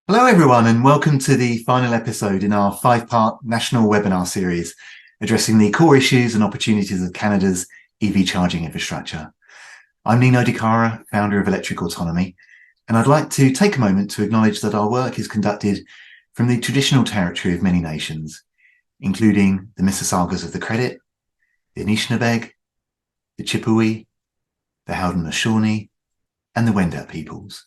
Hello, everyone, and welcome to the final episode in our five-part national webinar series addressing the core issues and opportunities of Canada's EV charging infrastructure. I'm Nino Di Cara, founder of Electric Autonomy, and I'd like to take a moment to acknowledge that our work is conducted from the traditional territory of many nations, including the Mississaugas of the Credit, the Anishinaabe, the Chippewa, the Haudenosaunee, and the Wendat peoples.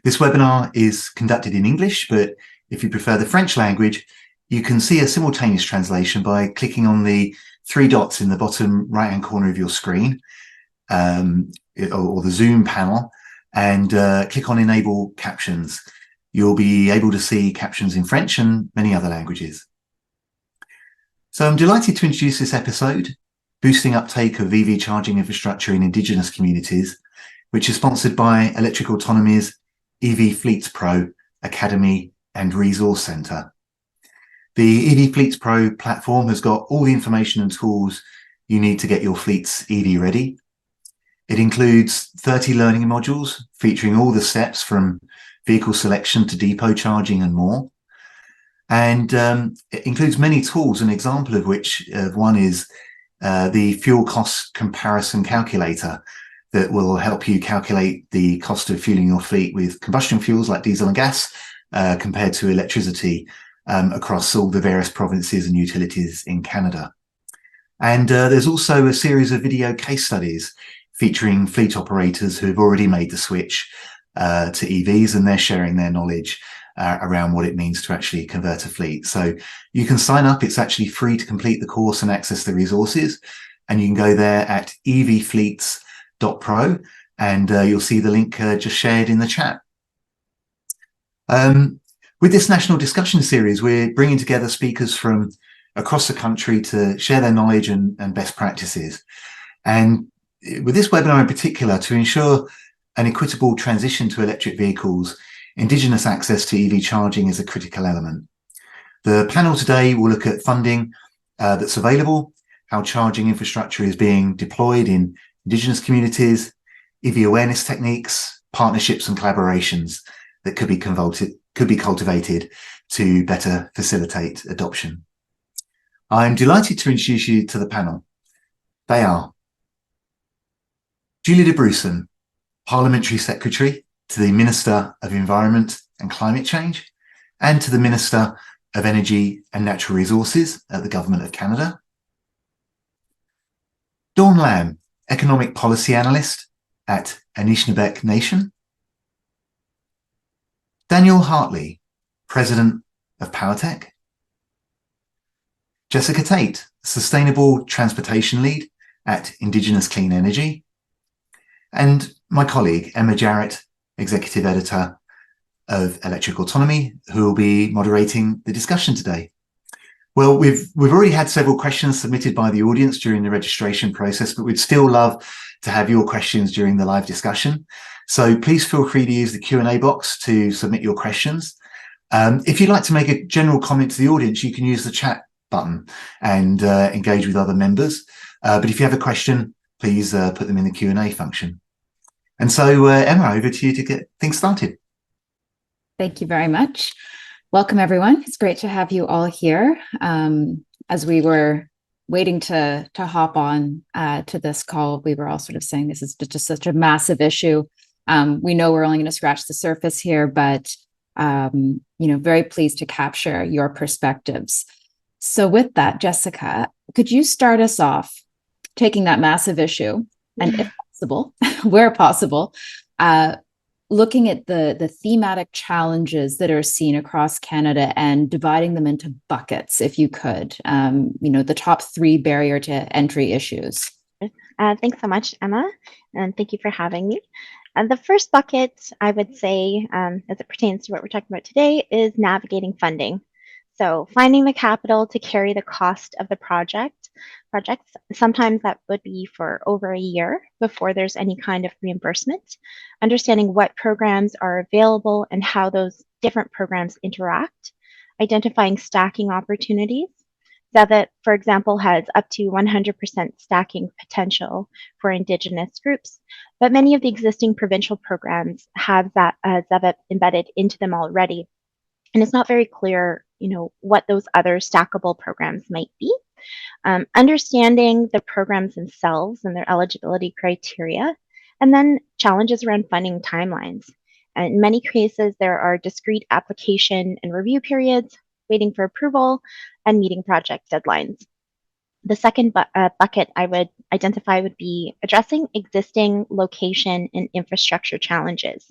This webinar is conducted in English, but if you prefer the French language, you can see a simultaneous translation by clicking on the three dots in the bottom right-hand corner of your screen, or the Zoom panel, and click on Enable Captions. You'll be able to see captions in French and many other languages. So I'm delighted to introduce this episode, Boosting Uptake of EV Charging Infrastructure in Indigenous Communities, which is sponsored by Electric Autonomy's EV Fleets Pro Academy and Resource Centre. The EV Fleets Pro platform has got all the information and tools you need to get your fleets EV ready. It includes 30 learning modules featuring all the steps from vehicle selection to depot charging and more. And it includes many tools, an example of which one is the fuel cost comparison calculator, that will help you calculate the cost of fueling your fleet with combustion fuels like diesel and gas compared to electricity across all the various provinces and utilities in Canada. And there's also a series of video case studies featuring fleet operators who have already made the switch to EVs, and they're sharing their knowledge around what it means to actually convert a fleet. So you can sign up. It's actually free to complete the course and access the resources. And you can go there at evfleets.pro, and you'll see the link just shared in the chat. With this national discussion series, we're bringing together speakers from across the country to share their knowledge and best practices. And with this webinar in particular, to ensure an equitable transition to electric vehicles, Indigenous access to EV charging is a critical element. The panel today will look at funding that's available, how charging infrastructure is being deployed in Indigenous communities, EV awareness techniques, partnerships and collaborations that could be cultivated to better facilitate adoption. I'm delighted to introduce you to the panel. They are Julie de Bruson, Parliamentary Secretary to the Minister of Environment and Climate Change and to the Minister of Energy and Natural Resources at the Government of Canada. Dawn Lamb, Economic Policy Analyst at Anishinaabe Nation. Daniel Hartley, President of PowerTech. Jessica Tate, Sustainable Transportation Lead at Indigenous Clean Energy. And my colleague, Emma Jarrett, Executive Editor of Electric Autonomy, who will be moderating the discussion today. Well, we've already had several questions submitted by the audience during the registration process, but we'd still love to have your questions during the live discussion. So please feel free to use the Q&A box to submit your questions. If you'd like to make a general comment to the audience, you can use the chat button and engage with other members. But if you have a question, please put them in the Q&A function. And so, Emma, over to you to get things started. Thank you very much. Welcome, everyone. It's great to have you all here. As we were waiting to hop on to this call, we were all sort of saying this is just such a massive issue. We know we're only going to scratch the surface here, but very pleased to capture your perspectives. So with that, Jessica, could you start us off taking that massive issue and, if possible, where possible, looking at the thematic challenges that are seen across Canada and dividing them into buckets, if you could, the top three barrier to entry issues. Thanks so much, Emma, and thank you for having me. The first bucket, I would say, as it pertains to what we're talking about today, is navigating funding. So finding the capital to carry the cost of the projects. Sometimes that would be for over a year before there's any kind of reimbursement. Understanding what programs are available and how those different programs interact. Identifying stacking opportunities. ZEVIP, for example, has up to 100% stacking potential for Indigenous groups, but many of the existing provincial programs have that ZEVIP embedded into them already. And it's not very clear, what those other stackable programs might be. Understanding the programs themselves and their eligibility criteria, and then challenges around funding timelines. And in many cases, there are discrete application and review periods, waiting for approval, and meeting project deadlines. The second bucket I would identify would be addressing existing location and infrastructure challenges.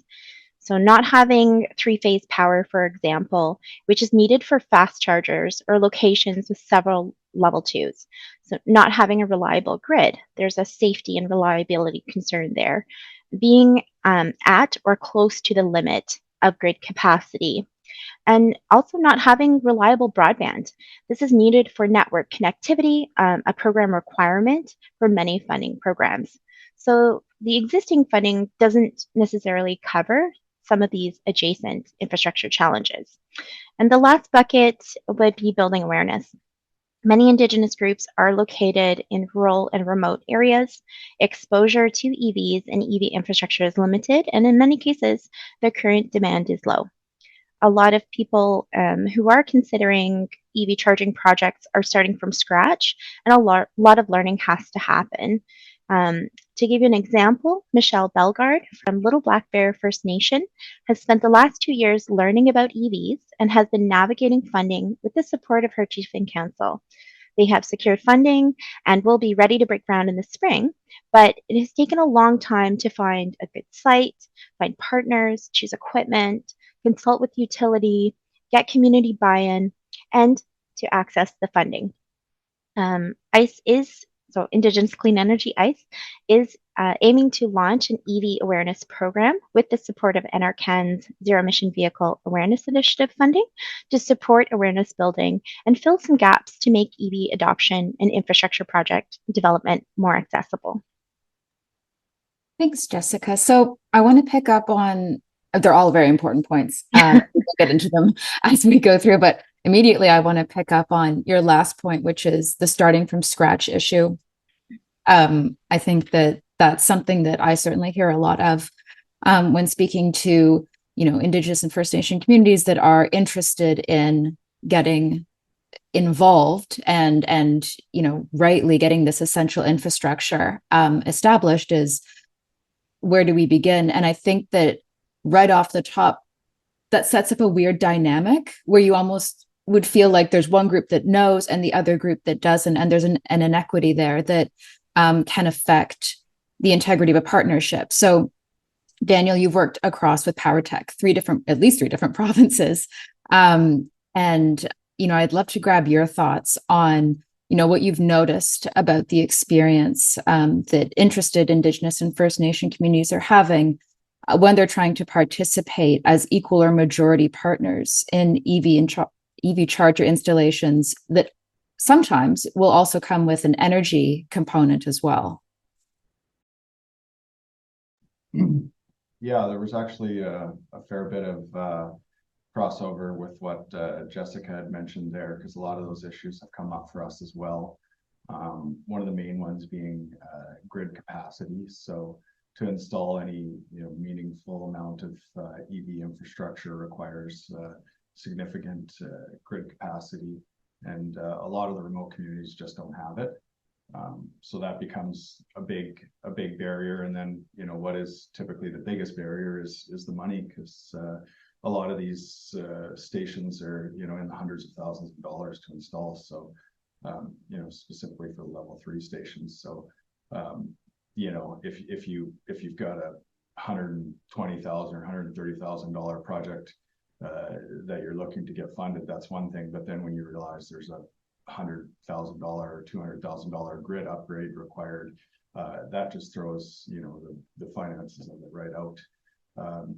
So not having three-phase power, for example, which is needed for fast chargers or locations with several level twos. So not having a reliable grid, there's a safety and reliability concern there. Being at or close to the limit of grid capacity, and also not having reliable broadband. This is needed for network connectivity, a program requirement for many funding programs. So the existing funding doesn't necessarily cover some of these adjacent infrastructure challenges. And the last bucket would be building awareness. Many Indigenous groups are located in rural and remote areas. Exposure to EVs and EV infrastructure is limited, and in many cases, the current demand is low. A lot of people who are considering EV charging projects are starting from scratch, and a lot of learning has to happen. To give you an example, Michelle Belgard from Little Black Bear First Nation has spent the last 2 years learning about EVs and has been navigating funding with the support of her chief and council. They have secured funding and will be ready to break ground in the spring, but it has taken a long time to find a good site, find partners, choose equipment, consult with utility, get community buy-in, and to access the funding. Indigenous Clean Energy ICE is aiming to launch an EV awareness program with the support of NRCan's Zero Emission Vehicle Awareness Initiative funding to support awareness building and fill some gaps to make EV adoption and infrastructure project development more accessible. Thanks, Jessica. So I want to pick up on, they're all very important points. We'll get into them as we go through, but immediately I want to pick up on your last point, which is the starting from scratch issue. I think that that's something that I certainly hear a lot of when speaking to, Indigenous and First Nation communities that are interested in getting involved and rightly getting this essential infrastructure established. Is where do we begin? And I think that right off the top, that sets up a weird dynamic where you almost would feel like there's one group that knows and the other group that doesn't, and there's an inequity there that can affect the integrity of a partnership. So, Daniel, you've worked across with PowerTech, at least three different provinces, and I'd love to grab your thoughts on what you've noticed about the experience that interested Indigenous and First Nation communities are having when they're trying to participate as equal or majority partners in EV charger installations that sometimes will also come with an energy component as well. Yeah, there was actually a fair bit of crossover with what Jessica had mentioned there, because a lot of those issues have come up for us as well. One of the main ones being grid capacity. So to install any meaningful amount of EV infrastructure requires significant grid capacity, and a lot of the remote communities just don't have it. So that becomes a big barrier. And then what is typically the biggest barrier is the money, because a lot of these stations are in the hundreds of thousands of dollars to install. So specifically for level 3 stations. So if you've got a $120,000 or $130,000 project that you're looking to get funded, that's one thing. But then when you realize there's a $100,000 or $200,000 grid upgrade required, that just throws the finances of it right out.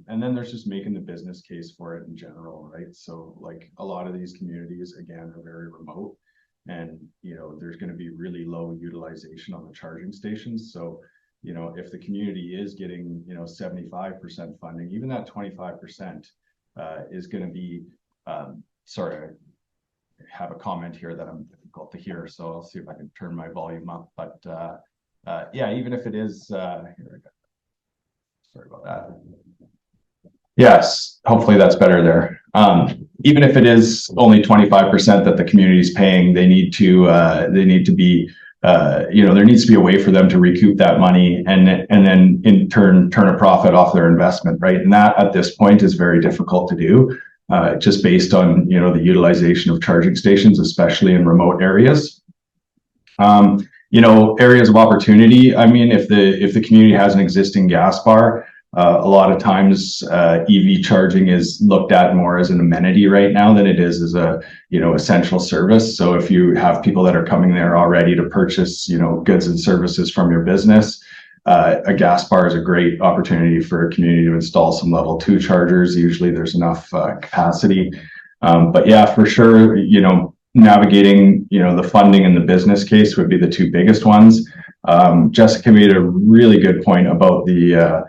And then there's just making the business case for it in general, right? So like a lot of these communities, again, are very remote, and there's going to be really low utilization on the charging stations. So if the community is getting 75% funding, even that 25% is going to be sorry, I have a comment here that I'm difficult to hear, so I'll see if I can turn my volume up. But yeah, even if it is, here we go. Sorry about that. Yes, hopefully that's better there. Even if it is only 25% that the community is paying, they need to be, there needs to be a way for them to recoup that money and then in turn turn a profit off their investment, right? And that at this point is very difficult to do, just based on the utilization of charging stations, especially in remote areas. Areas of opportunity. I mean, if the community has an existing gas bar, a lot of times EV charging is looked at more as an amenity right now than it is as a essential service. So if you have people that are coming there already to purchase goods and services from your business, a gas bar is a great opportunity for a community to install some level 2 chargers. Usually there's enough capacity, but yeah, for sure, navigating the funding and the business case would be the 2 biggest ones. Jessica made a really good point about the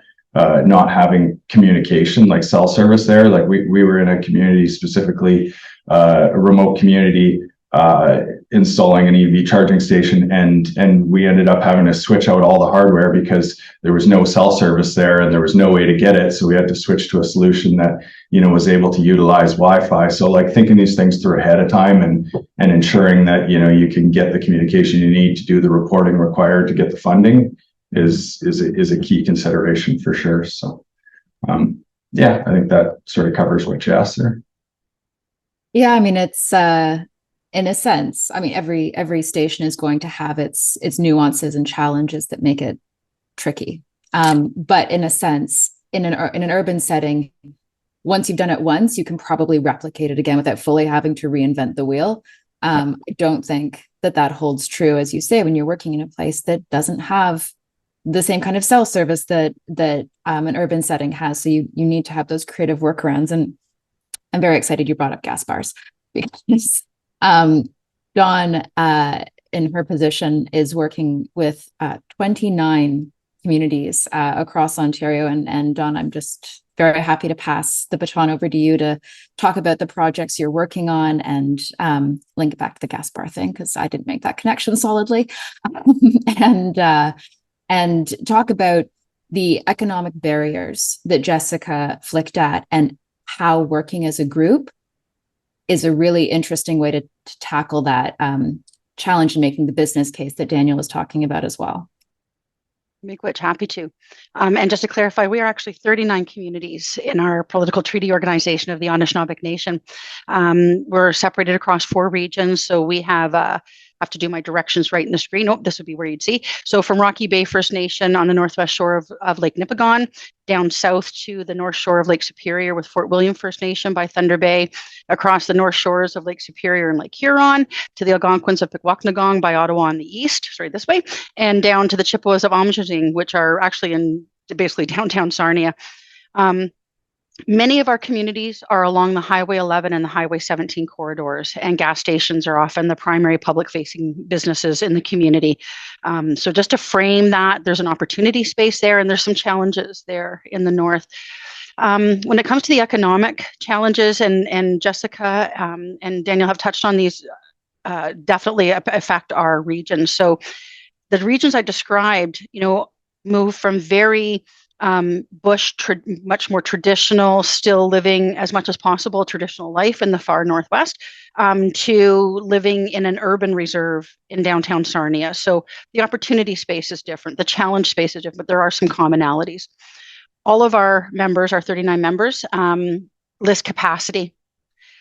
not having communication, like cell service there. Like we were in a community, specifically a remote community, installing an EV charging station, and we ended up having to switch out all the hardware because there was no cell service there and there was no way to get it. So we had to switch to a solution that was able to utilize Wi-Fi. So like thinking these things through ahead of time and ensuring that you can get the communication you need to do the reporting required to get the funding is a key consideration for sure. So yeah, I think that sort of covers what you asked there. Yeah, I mean, it's in a sense, I mean, every station is going to have its nuances and challenges that make it tricky. But in a sense, in an urban setting, once you've done it once, you can probably replicate it again without fully having to reinvent the wheel. I don't think that holds true, as you say, when you're working in a place that doesn't have the same kind of cell service that an urban setting has. So you need to have those creative workarounds. And I'm very excited you brought up gas bars, because Dawn, in her position, is working with 29 communities across Ontario. And Dawn, I'm just very happy to pass the baton over to you to talk about the projects you're working on and link back to the gas bar thing, because I didn't make that connection solidly. And talk about the economic barriers that Jessica flicked at and how working as a group is a really interesting way to tackle that challenge in making the business case that Daniel was talking about as well. Make which happy to. And just to clarify, we are actually 39 communities in our political treaty organization of the Anishinaabe Nation. We're separated across 4 regions. So we have to do my directions right in the screen. Oh, this would be where you'd see. So from Rocky Bay First Nation on the northwest shore of Lake Nipigon, down south to the north shore of Lake Superior with Fort William First Nation by Thunder Bay, across the north shores of Lake Superior and Lake Huron, to the Algonquins of Pikwaknagong by Ottawa on the east, this way, and down to the Chippewas of Amjading, which are actually in basically downtown Sarnia. Many of our communities are along the Highway 11 and the Highway 17 corridors, and gas stations are often the primary public-facing businesses in the community. So just to frame that, there's an opportunity space there, and there's some challenges there in the north. When it comes to the economic challenges, and Jessica and Daniel have touched on these, definitely affect our region. So the regions I described, move from very bush, much more traditional, still living as much as possible traditional life in the far northwest, to living in an urban reserve in downtown Sarnia. So the opportunity space is different, the challenge space is different, but there are some commonalities. All of our members, our 39 members, list capacity,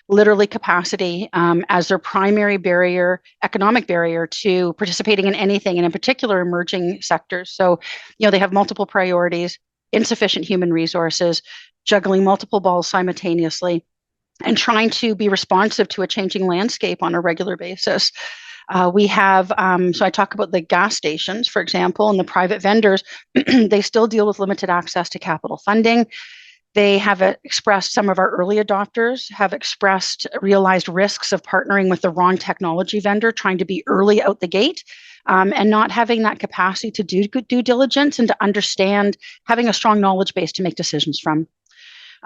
literally capacity, as their primary barrier, economic barrier to participating in anything, and in particular emerging sectors. So, they have multiple priorities, insufficient human resources, juggling multiple balls simultaneously, and trying to be responsive to a changing landscape on a regular basis. We have, so I talk about the gas stations, for example, and the private vendors, they still deal with limited access to capital funding. They have expressed, some of our early adopters have expressed realized risks of partnering with the wrong technology vendor, trying to be early out the gate, and not having that capacity to do due diligence and to understand, having a strong knowledge base to make decisions from.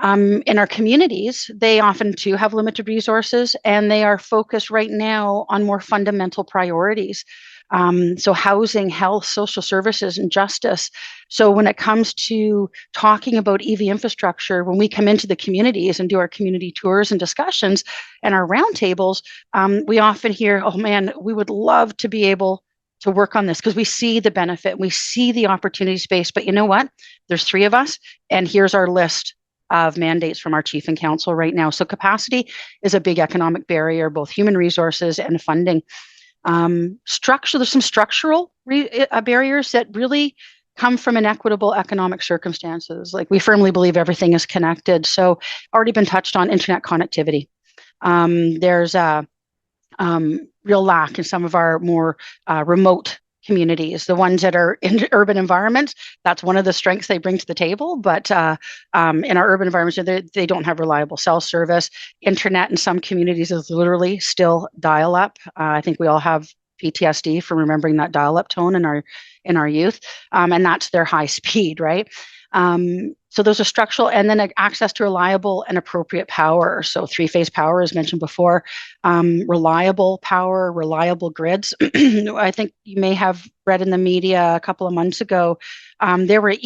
In our communities, they often too have limited resources, and they are focused right now on more fundamental priorities. So housing, health, social services, and justice. So when it comes to talking about EV infrastructure, when we come into the communities and do our community tours and discussions and our roundtables, we often hear, oh man, we would love to be able to work on this because we see the benefit, we see the opportunity space. But you know what? There's 3 of us, and here's our list of mandates from our chief and council right now. So capacity is a big economic barrier, both human resources and funding. There's some structural barriers that really come from inequitable economic circumstances. Like, we firmly believe everything is connected. So already been touched on internet connectivity. There's a real lack in some of our more remote communities, the ones that are in urban environments. That's one of the strengths they bring to the table. But in our urban environments, they don't have reliable cell service. Internet in some communities is literally still dial-up. I think we all have PTSD from remembering that dial-up tone in our youth, and that's their high speed, right? So those are structural, and then access to reliable and appropriate power. So 3-phase power, as mentioned before, reliable power, reliable grids. I think you may have read in the media a couple of months ago, there were there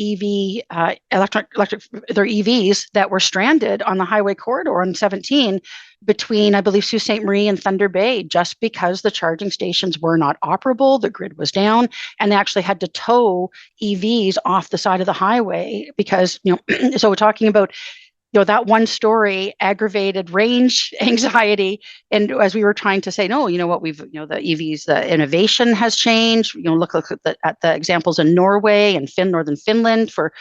EVs that were stranded on the highway corridor on 17 between, I believe, Sault Ste. Marie and Thunder Bay, just because the charging stations were not operable, the grid was down, and they actually had to tow EVs off the side of the highway because, so we're talking about, that one story aggravated range anxiety. And as we were trying to say, no, you know what, the EVs, the innovation has changed. Look at the examples in Norway and northern Finland for,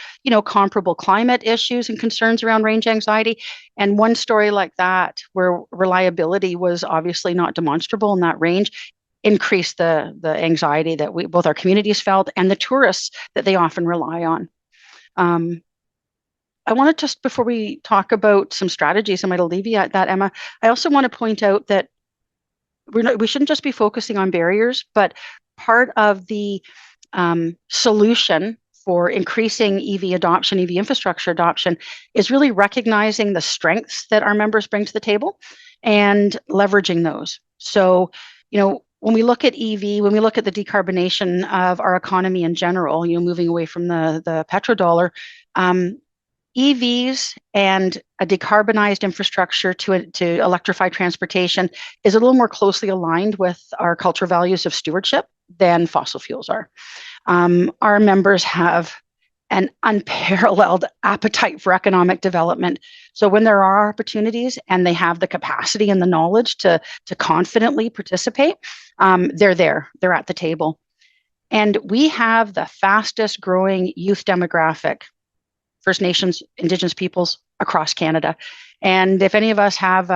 comparable climate issues and concerns around range anxiety. And one story like that, where reliability was obviously not demonstrable in that range, increased the anxiety that both our communities felt and the tourists that they often rely on. I want to just, before we talk about some strategies, I might alleviate that, Emma, I also want to point out that we shouldn't just be focusing on barriers, but part of the solution for increasing EV adoption, EV infrastructure adoption, is really recognizing the strengths that our members bring to the table and leveraging those. So, when we look at EV, when we look at the decarbonation of our economy in general, moving away from the petrodollar, EVs and a decarbonized infrastructure to electrify transportation is a little more closely aligned with our cultural values of stewardship than fossil fuels are. Our members have an unparalleled appetite for economic development. So when there are opportunities and they have the capacity and the knowledge to confidently participate, they're there, they're at the table. And we have the fastest growing youth demographic, First Nations, Indigenous peoples across Canada. And if any of us have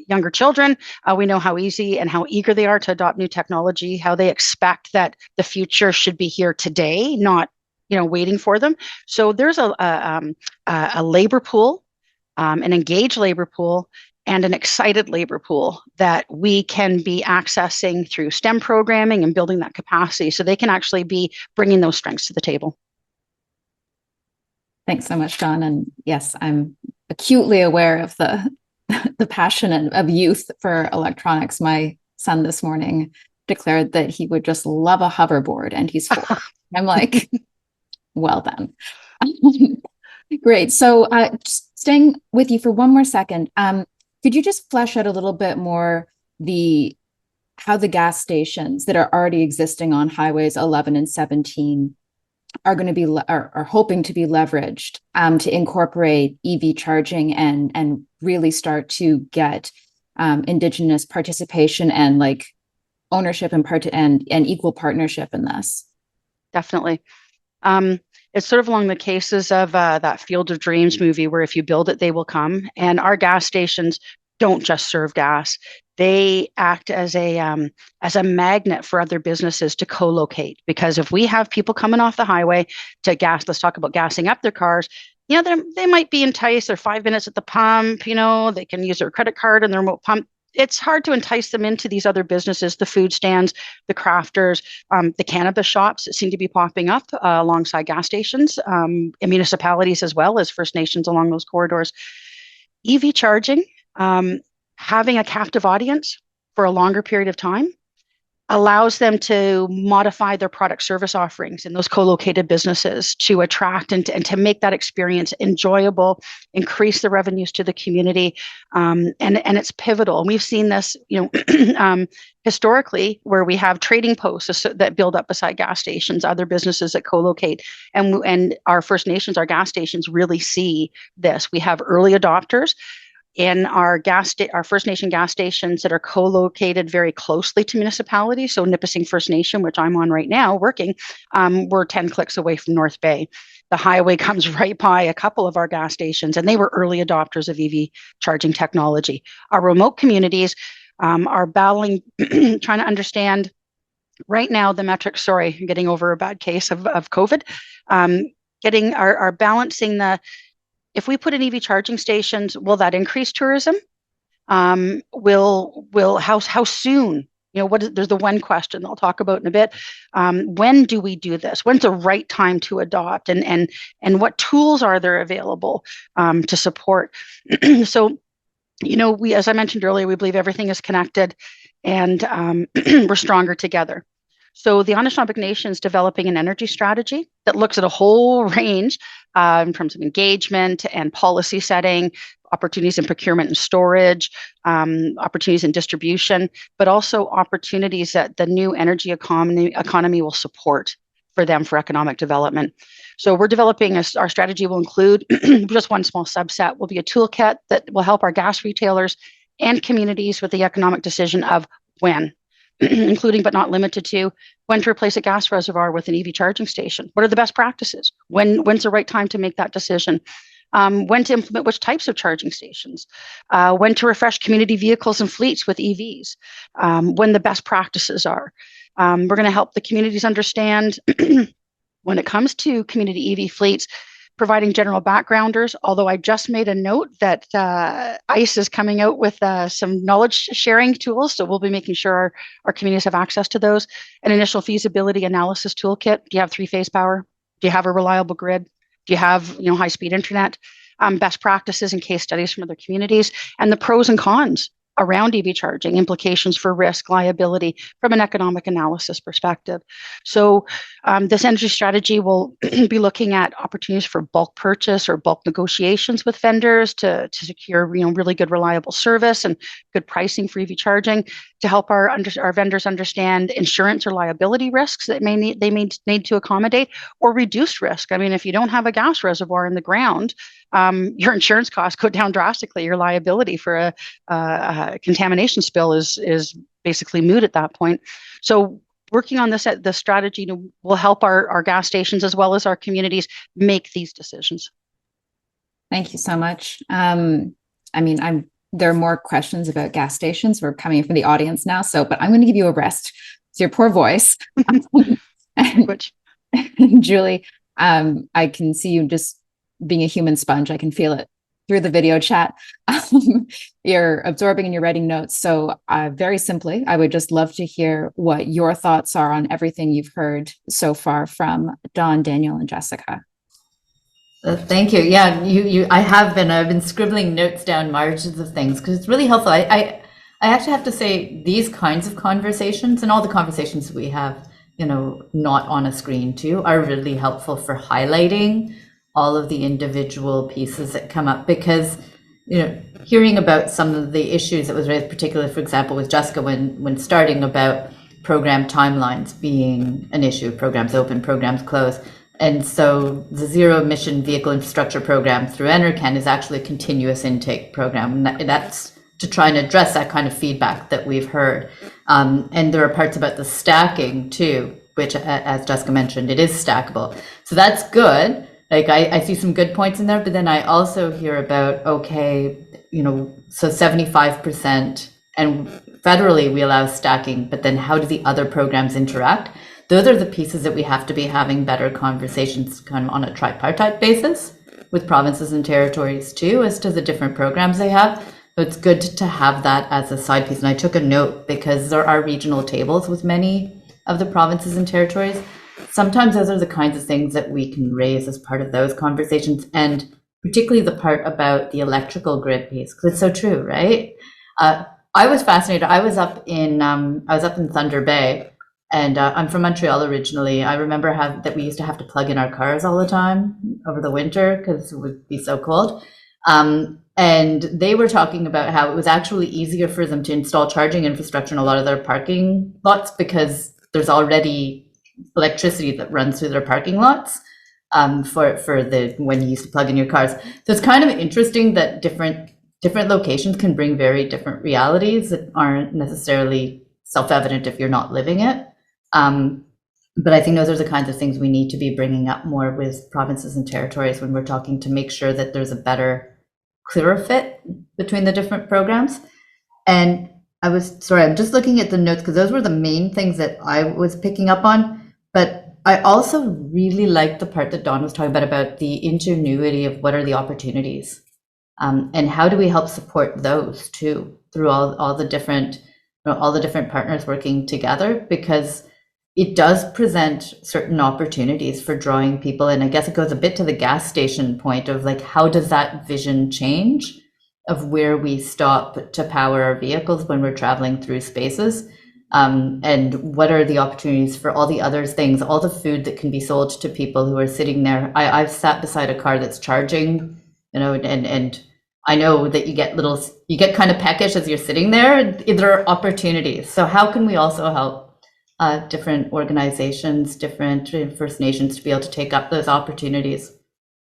younger children, we know how easy and how eager they are to adopt new technology, how they expect that the future should be here today, not waiting for them. So there's a labor pool, an engaged labor pool, and an excited labor pool that we can be accessing through STEM programming and building that capacity so they can actually be bringing those strengths to the table. Thanks so much, Dawn. And yes, I'm acutely aware of the passion of youth for electronics. My son this morning declared that he would just love a hoverboard, and he's 4. I'm like, well done. Great. So staying with you for one more second, could you just flesh out a little bit more how the gas stations that are already existing on highways 11 and 17 are going to be are hoping to be leveraged to incorporate EV charging and really start to get Indigenous participation and ownership and equal partnership in this? Definitely. It's sort of along the cases of that Field of Dreams movie, where if you build it, they will come. And our gas stations don't just serve gas. They act as a magnet for other businesses to co-locate. Because if we have people coming off the highway to gas, let's talk about gassing up their cars, they might be enticed. They're 5 minutes at the pump, they can use their credit card and their remote pump. it's hard to entice them into these other businesses, the food stands, the crafters, the cannabis shops that seem to be popping up alongside gas stations, in municipalities as well as First Nations along those corridors. EV charging, having a captive audience for a longer period of time allows them to modify their product service offerings in those co-located businesses to attract and to make that experience enjoyable, increase the revenues to the community, and it's pivotal. And we've seen this, historically, where we have trading posts that build up beside gas stations, other businesses that co-locate, and our First Nations, our gas stations really see this. We have early adopters in our First Nation gas stations that are co-located very closely to municipalities. So Nipissing First Nation, which I'm on right now working, we're 10 clicks away from North Bay. The highway comes right by a couple of our gas stations, and they were early adopters of EV charging technology. Our remote communities are battling, trying to understand right now the metrics. Sorry, I'm getting over a bad case of COVID. Are balancing the, if we put in EV charging stations, will that increase tourism? Will how soon? There's the when question I'll talk about in a bit. When do we do this? When's the right time to adopt? And what tools are there available to support? So, we, as I mentioned earlier, we believe everything is connected, and we're stronger together. So the Anishinaabe Nation is developing an energy strategy that looks at a whole range in terms of engagement and policy setting, opportunities in procurement and storage, opportunities in distribution, but also opportunities that the new energy economy will support for them for economic development. So we're developing our strategy will include just one small subset, will be a toolkit that will help our gas retailers and communities with the economic decision of when, including but not limited to when to replace a gas reservoir with an EV charging station. What are the best practices? When's the right time to make that decision? When to implement which types of charging stations? When to refresh community vehicles and fleets with EVs? When the best practices are. We're going to help the communities understand when it comes to community EV fleets, providing general backgrounders, although I just made a note that ICE is coming out with some knowledge sharing tools, so we'll be making sure our communities have access to those. An initial feasibility analysis toolkit. Do you have three-phase power? Do you have a reliable grid? Do you have high-speed internet? Best practices and case studies from other communities, and the pros and cons around EV charging, implications for risk, liability from an economic analysis perspective. So this energy strategy will be looking at opportunities for bulk purchase or bulk negotiations with vendors to secure really good reliable service and good pricing for EV charging, to help our vendors understand insurance or liability risks that they may need to accommodate, or reduce risk. I mean, if you don't have a gas reservoir in the ground, your insurance costs go down drastically. Your liability for a contamination spill is basically moot at that point. So working on the strategy will help our gas stations as well as our communities make these decisions. Thank you so much. There are more questions about gas stations. We're coming from the audience now, but I'm going to give you a rest. It's your poor voice. Which, Julie, I can see you just being a human sponge. I can feel it through the video chat. You're absorbing and you're writing notes. So very simply, I would just love to hear what your thoughts are on everything you've heard so far from Dawn, Daniel, and Jessica. Thank you. Yeah, I've been scribbling notes down, margins of things, because it's really helpful. I actually have to say, these kinds of conversations and all the conversations we have, not on a screen too, are really helpful for highlighting all of the individual pieces that come up, because hearing about some of the issues that was raised, particularly, for example, with Jessica when starting about program timelines being an issue, programs open, programs close. And so the zero emission vehicle infrastructure program through NRCan is actually a continuous intake program. And that's to try and address that kind of feedback that we've heard. And there are parts about the stacking too, which, as Jessica mentioned, it is stackable. So that's good. Like I see some good points in there, but then I also hear about, so 75%, and federally we allow stacking, but then how do the other programs interact? Those are the pieces that we have to be having better conversations kind of on a tripartite basis with provinces and territories too, as to the different programs they have, So it's good to have that as a side piece. And I took a note because there are regional tables with many of the provinces and territories. Sometimes those are the kinds of things that we can raise as part of those conversations, and particularly the part about the electrical grid piece, because it's so true, right? I was fascinated. I was up in Thunder Bay, and I'm from Montreal originally. I remember that we used to have to plug in our cars all the time over the winter because it would be so cold. And they were talking about how it was actually easier for them to install charging infrastructure in a lot of their parking lots because there's already electricity that runs through their parking lots for when you used to plug in your cars. So it's kind of interesting that different locations can bring very different realities that aren't necessarily self-evident if you're not living it. But I think those are the kinds of things we need to be bringing up more with provinces and territories when we're talking to make sure that there's a better, clearer fit between the different programs. And I'm just looking at the notes because those were the main things that I was picking up on. But I also really liked the part that Dawn was talking about the ingenuity of what are the opportunities, and how do we help support those too through all the different partners working together, because it does present certain opportunities for drawing people in. I guess it goes a bit to the gas station point of like, how does that vision change of where we stop to power our vehicles when we're traveling through spaces? And what are the opportunities for all the other things, all the food that can be sold to people who are sitting there. I've sat beside a car that's charging, and I know that you get kind of peckish as you're sitting there. There are opportunities. So how can we also help different organizations, different First Nations to be able to take up those opportunities?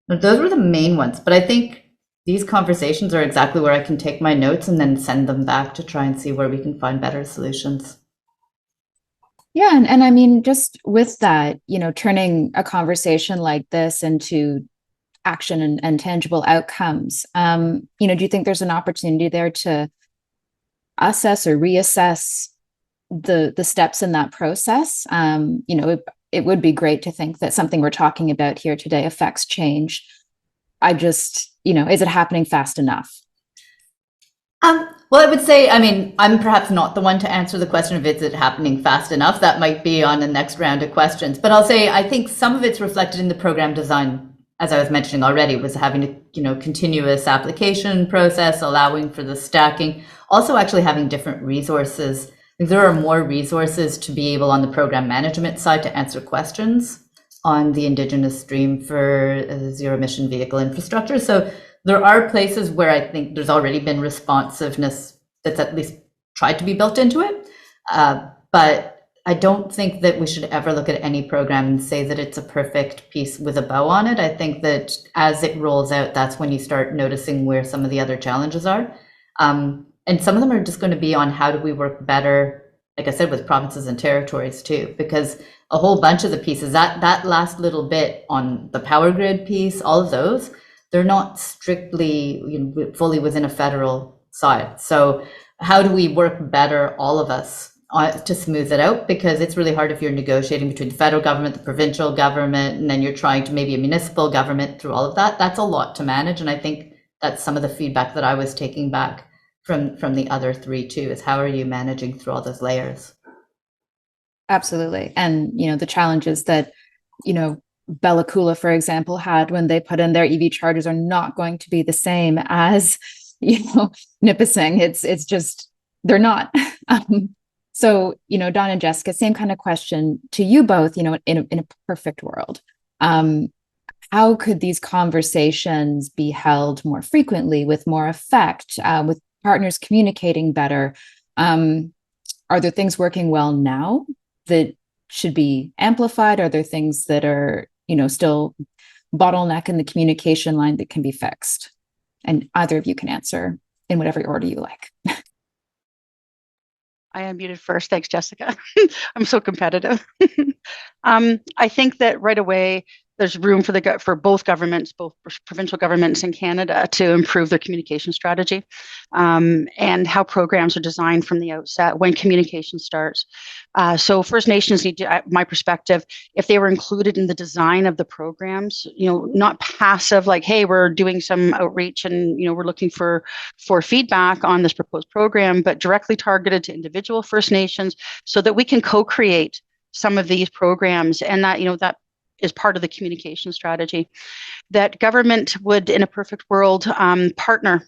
Those were the main ones, but I think these conversations are exactly where I can take my notes and then send them back to try and see where we can find better solutions. Yeah, and I mean, just with that, turning a conversation like this into action and tangible outcomes, do you think there's an opportunity there to assess or reassess the steps in that process? It would be great to think that something we're talking about here today affects change. is it happening fast enough? Well, I would say, I'm perhaps not the one to answer the question of is it happening fast enough. That might be on the next round of questions. But I'll say I think some of it's reflected in the program design, as I was mentioning already, was having a continuous application process, allowing for the stacking, also actually having different resources. There are more resources to be able on the program management side to answer questions on the Indigenous stream for zero emission vehicle infrastructure. So there are places where I think there's already been responsiveness that's at least tried to be built into it. But I don't think that we should ever look at any program and say that it's a perfect piece with a bow on it. I think that as it rolls out, that's when you start noticing where some of the other challenges are. And some of them are just going to be on how do we work better, like I said, with provinces and territories too, because a whole bunch of the pieces, that last little bit on the power grid piece, all of those, they're not strictly fully within a federal side. So how do we work better, all of us, to smooth it out? Because it's really hard if you're negotiating between the federal government, the provincial government, and then you're trying to maybe a municipal government through all of that. That's a lot to manage. And I think that's some of the feedback that I was taking back from the other three too, is how are you managing through all those layers? Absolutely. And, the challenges that, Bella Coola, for example, had when they put in their EV chargers are not going to be the same as, Nipissing. It's just, they're not. So, Dawn and Jessica, same kind of question to you both, in a perfect world. How could these conversations be held more frequently with more effect, with partners communicating better? Are there things working well now that should be amplified? Are there things that are, still bottleneck in the communication line that can be fixed? And either of you can answer in whatever order you like. I unmuted first. Thanks, Jessica. I'm so competitive. I think that right away, there's room for both governments, both provincial governments in Canada, to improve their communication strategy, and how programs are designed from the outset when communication starts. So First Nations need to, my perspective, if they were included in the design of the programs, not passive, like, hey, we're doing some outreach and we're looking for feedback on this proposed program, but directly targeted to individual First Nations, so that we can co-create some of these programs, and that that is part of the communication strategy. That government would, in a perfect world, partner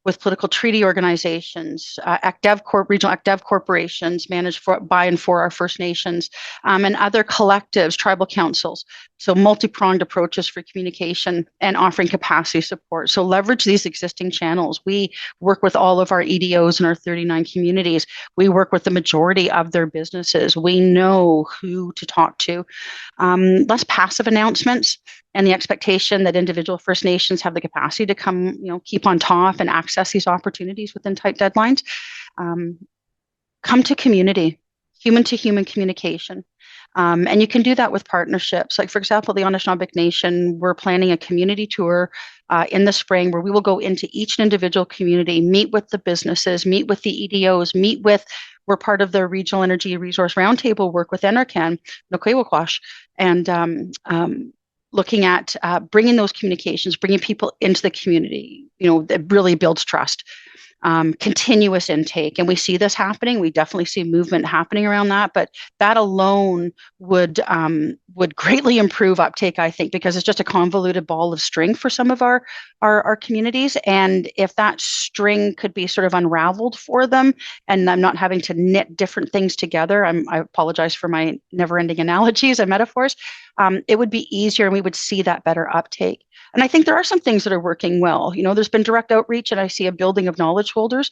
with political treaty organizations, regional ACDEV corporations managed by and for our First Nations, and other collectives, tribal councils. So multi-pronged approaches for communication and offering capacity support. So leverage these existing channels. We work with all of our EDOs in our 39 communities. We work with the majority of their businesses. We know who to talk to. Less passive announcements, and the expectation that individual First Nations have the capacity to come, keep on top and access these opportunities within tight deadlines. Come to community, human-to-human communication. And you can do that with partnerships. Like, for example, the Anishinaabe Nation, we're planning a community tour in the spring where we will go into each individual community, meet with the businesses, meet with the EDOs, we're part of the Regional Energy Resource Roundtable work with NRCan, Nokwewakwash, and looking at bringing those communications, bringing people into the community, that really builds trust. Continuous intake, and we see this happening. We definitely see movement happening around that, but that alone would greatly improve uptake, I think, because it's just a convoluted ball of string for some of our communities. And if that string could be sort of unraveled for them, and I'm not having to knit different things together, I apologize for my never-ending analogies and metaphors. It would be easier, and we would see that better uptake. And I think there are some things that are working well. There's been direct outreach, and I see a building of knowledge holders.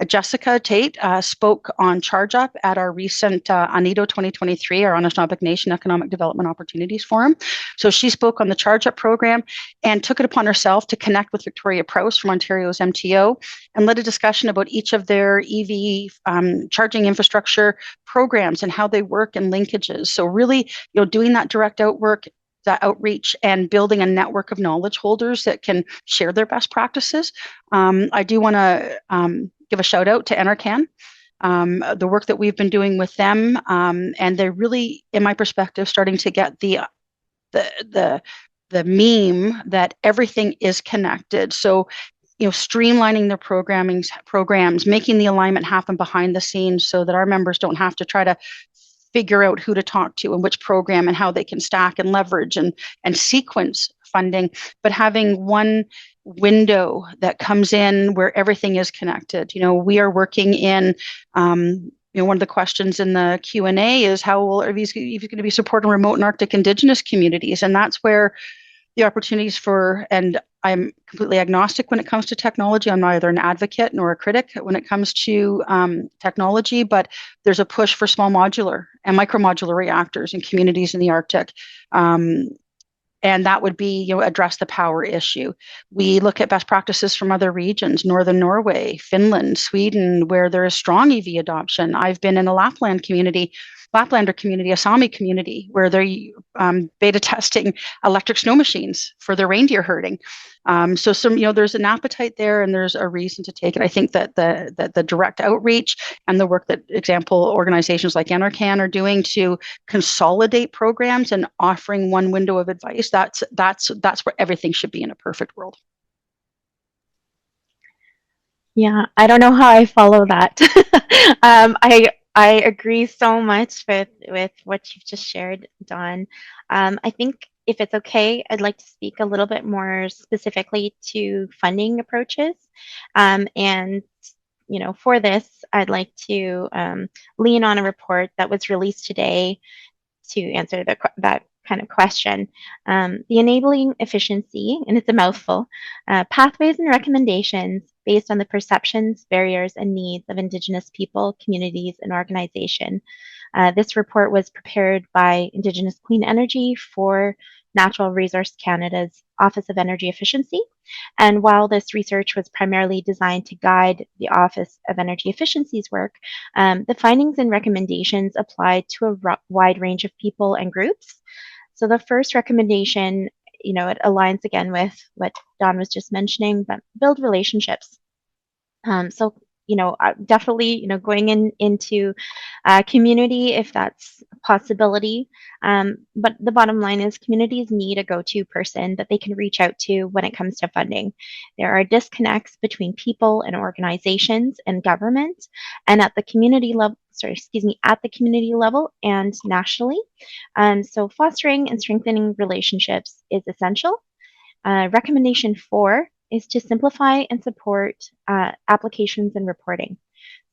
Jessica Tate spoke on Charge Up at our recent ANIDO 2023, our Anishinaabe Nation Economic Development Opportunities Forum. So she spoke on the Charge Up program and took it upon herself to connect with Victoria Prowse from Ontario's MTO and led a discussion about each of their EV charging infrastructure programs and how they work and linkages. So really, doing that direct outreach and building a network of knowledge holders that can share their best practices. I do want to give a shout out to NRCan, the work that we've been doing with them, and they're really, in my perspective, starting to get the meme that everything is connected. So, streamlining their programs, making the alignment happen behind the scenes so that our members don't have to try to figure out who to talk to and which program and how they can stack and leverage and sequence funding, but having one window that comes in where everything is connected. We are working in, one of the questions in the Q&A is how will EVs going to be supporting remote and Arctic Indigenous communities? And that's where the opportunities and I'm completely agnostic when it comes to technology. I'm neither an advocate nor a critic when it comes to technology, but there's a push for small modular and micromodular reactors in communities in the Arctic. And that would be, address the power issue. We look at best practices from other regions, Northern Norway, Finland, Sweden, where there is strong EV adoption. I've been in a Laplander community, a Sami community, where they're beta testing electric snow machines for their reindeer herding. So there's an appetite there, and there's a reason to take it. I think that the direct outreach and the work that organizations like NRCan are doing to consolidate programs and offering one window of advice, that's where everything should be in a perfect world. Yeah, I don't know how I follow that. I agree so much with what you've just shared, Dawn. I think if it's okay, I'd like to speak a little bit more specifically to funding approaches. And for this, I'd like to lean on a report that was released today to answer that kind of question. The enabling efficiency, and it's a mouthful, pathways and recommendations based on the perceptions, barriers, and needs of Indigenous people, communities, and organization. This report was prepared by Indigenous Clean Energy for Natural Resource Canada's Office of Energy Efficiency. And while this research was primarily designed to guide the Office of Energy Efficiency's work, the findings and recommendations applied to a wide range of people and groups. So the first recommendation, it aligns again with what Don was just mentioning, but build relationships. So, definitely, going into community if that's a possibility. But the bottom line is communities need a go-to person that they can reach out to when it comes to funding. There are disconnects between people and organizations and government, and at the community level, at the community level and nationally. So fostering and strengthening relationships is essential. Recommendation 4 is to simplify and support applications and reporting.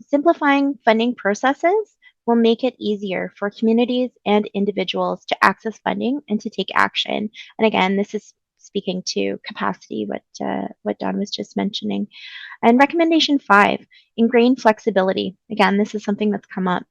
Simplifying funding processes will make it easier for communities and individuals to access funding and to take action. And again, this is speaking to capacity, what Don was just mentioning. And recommendation 5, ingrain flexibility. Again, this is something that's come up.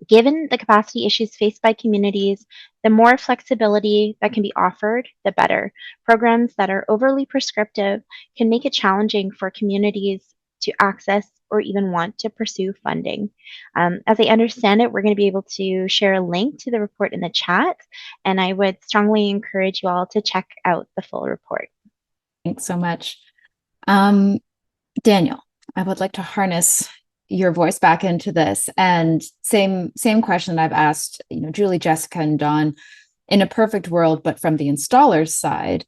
Given the capacity issues faced by communities, the more flexibility that can be offered, the better. Programs that are overly prescriptive can make it challenging for communities to access or even want to pursue funding. As I understand it, we're going to be able to share a link to the report in the chat, and I would strongly encourage you all to check out the full report. Thanks so much. Daniel, I would like to harness your voice back into this, and same question that I've asked, Julie, Jessica, and Dawn. In a perfect world, but from the installer's side,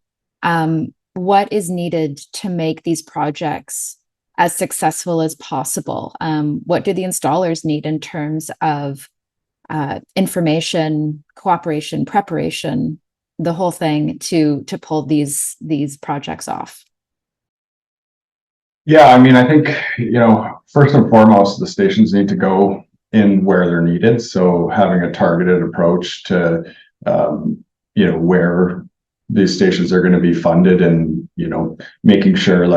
what is needed to make these projects as successful as possible? What do the installers need in terms of information, cooperation, preparation, the whole thing to pull these projects off? Yeah, I mean, I think, first and foremost, the stations need to go in where they're needed. So having a targeted approach to, where these stations are going to be funded, and, making sure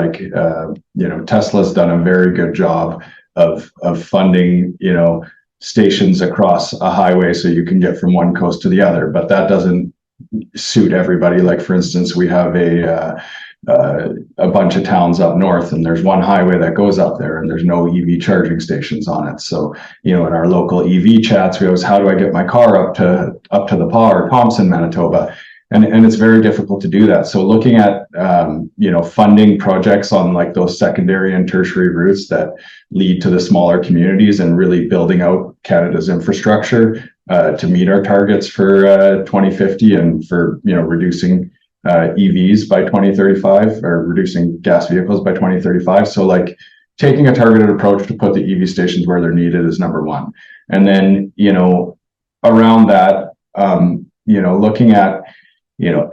Tesla's done a very good job of funding, stations across a highway so you can get from one coast to the other, but that doesn't suit everybody. Like, for instance, we have a bunch of towns up north, and there's one highway that goes up there and there's no EV charging stations on it. So, in our local EV chats, we always, how do I get my car up to the PA or Thompson, Manitoba? And it's very difficult to do that. So looking at, funding projects on like those secondary and tertiary routes that lead to the smaller communities, and really building out Canada's infrastructure to meet our targets for 2050, and for, reducing EVs by 2035, or reducing gas vehicles by 2035. So like taking a targeted approach to put the EV stations where they're needed is number one. And then, around that, looking at,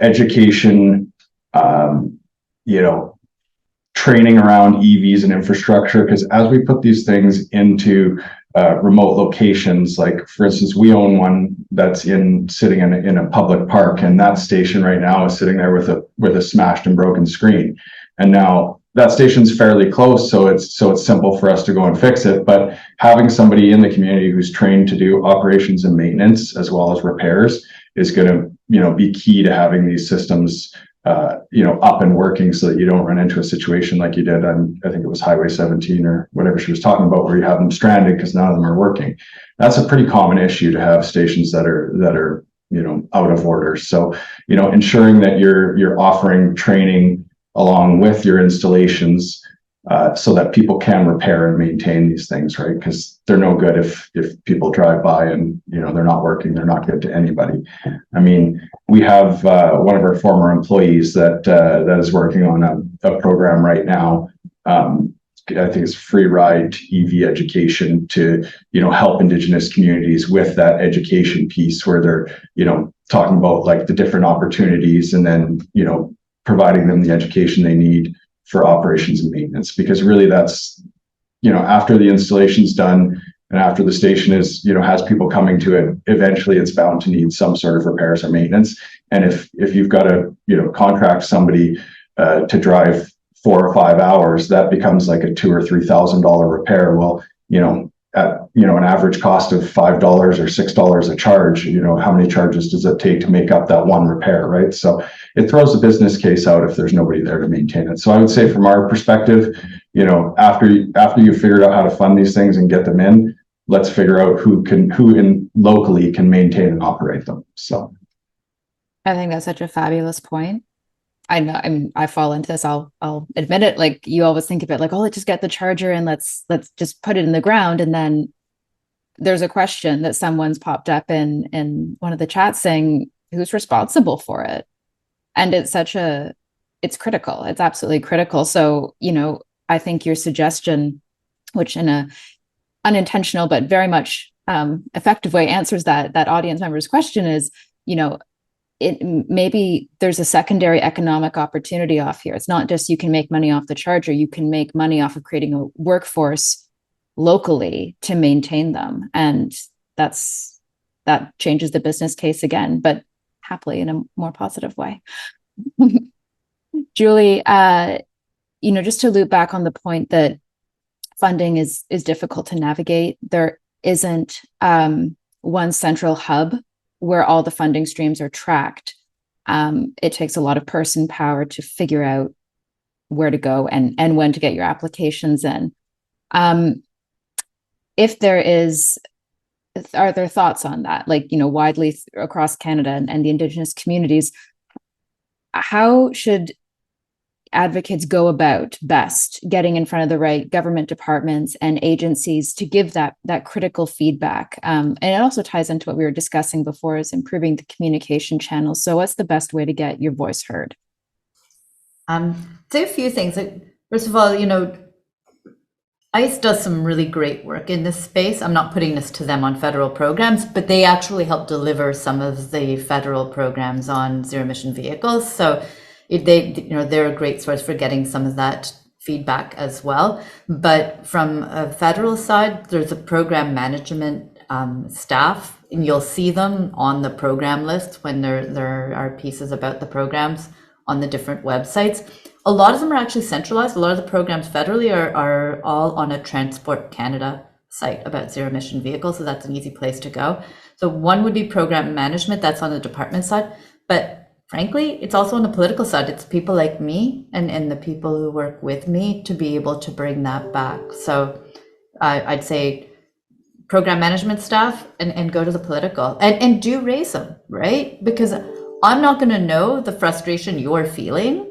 education, training around EVs and infrastructure, because as we put these things into remote locations, like for instance, we own one that's sitting in a public park, and that station right now is sitting there with a smashed and broken screen. And now that station's fairly close, so it's simple for us to go and fix it. But having somebody in the community who's trained to do operations and maintenance as well as repairs is going to, be key to having these systems up and working, so that you don't run into a situation like you did on, I think it was Highway 17 or whatever she was talking about, where you have them stranded because none of them are working. That's a pretty common issue, to have stations that are out of order. So, ensuring that you're offering training along with your installations, so that people can repair and maintain these things, right? Because they're no good if people drive by and they're not working. They're not good to anybody. I mean, we have one of our former employees that is working on a program right now. I think it's free ride EV education to help Indigenous communities with that education piece, where they're talking about like the different opportunities, and then providing them the education they need for operations and maintenance. Because really that's, after the installation's done and after the station is, has people coming to it, eventually it's bound to need some sort of repairs or maintenance. And if you've got to, contract somebody to drive 4 or 5 hours, that becomes like a $2,000 or $3,000 repair. Well, at an average cost of $5 or $6 a charge, how many charges does it take to make up that one repair, right? So it throws the business case out if there's nobody there to maintain it. So I would say, from our perspective, after you've figured out how to fund these things and get them in, let's figure out who locally can maintain and operate them. So I think that's such a fabulous point. I know, I mean, I fall into this. I'll admit it. Like, you always think of it like, oh, let's just get the charger and let's just put it in the ground. And then there's a question that someone's popped up in one of the chats saying, who's responsible for it? And it's critical. It's absolutely critical. So, I think your suggestion, which in a unintentional but very much effective way answers that audience member's question, is, maybe there's a secondary economic opportunity off here. It's not just you can make money off the charger, you can make money off of creating a workforce locally to maintain them. And that changes the business case again, but happily in a more positive way. Julie, just to loop back on the point that funding is difficult to navigate, there isn't one central hub where all the funding streams are tracked. It takes a lot of person power to figure out where to go and when to get your applications in. If there is, are there thoughts on that? Like, widely across Canada and the Indigenous communities, how should advocates go about best getting in front of the right government departments and agencies to give that critical feedback? And it also ties into what we were discussing before, is improving the communication channels. So what's the best way to get your voice heard? Say a few things. First of all, ICE does some really great work in this space. I'm not putting this to them on federal programs, but they actually help deliver some of the federal programs on zero emission vehicles. So they're a great source for getting some of that feedback as well. But from a federal side, there's a program management staff, and you'll see them on the program list when there are pieces about the programs on the different websites. A lot of them are actually centralized. A lot of the programs federally are all on a Transport Canada site about zero emission vehicles, so that's an easy place to go. So one would be program management, that's on the department side. But frankly, it's also on the political side. It's people like me and the people who work with me to be able to bring that back. So I'd say program management staff and go to the political and do raise them, right? Because I'm not going to know the frustration you're feeling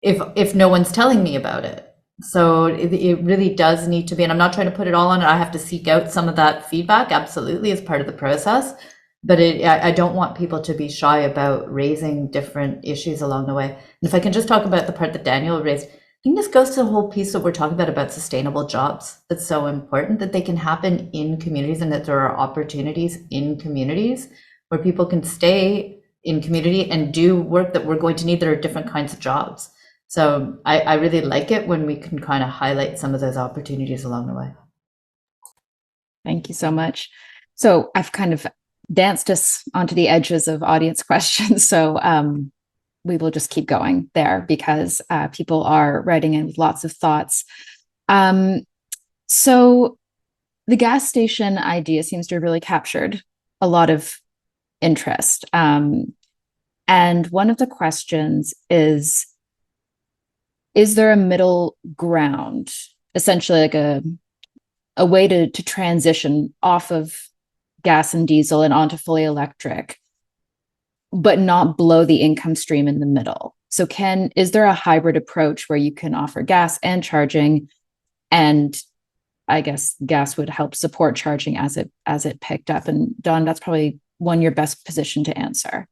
if no one's telling me about it. So it really does need to be, and I'm not trying to put it all on it. I have to seek out some of that feedback, absolutely, as part of the process. But I don't want people to be shy about raising different issues along the way. And if I can just talk about the part that Daniel raised, I think this goes to the whole piece that we're talking about sustainable jobs. That's so important, that they can happen in communities and that there are opportunities in communities where people can stay in community and do work that we're going to need that are different kinds of jobs. So I really like it when we can kind of highlight some of those opportunities along the way. Thank you so much. So I've kind of danced us onto the edges of audience questions. So we will just keep going there because people are writing in with lots of thoughts. So the gas station idea seems to have really captured a lot of interest. And one of the questions is there a middle ground, essentially like a way to transition off of gas and diesel and onto fully electric, but not blow the income stream in the middle? So is there a hybrid approach where you can offer gas and charging, and I guess gas would help support charging as it picked up? And Dawn, that's probably one you're best positioned to answer.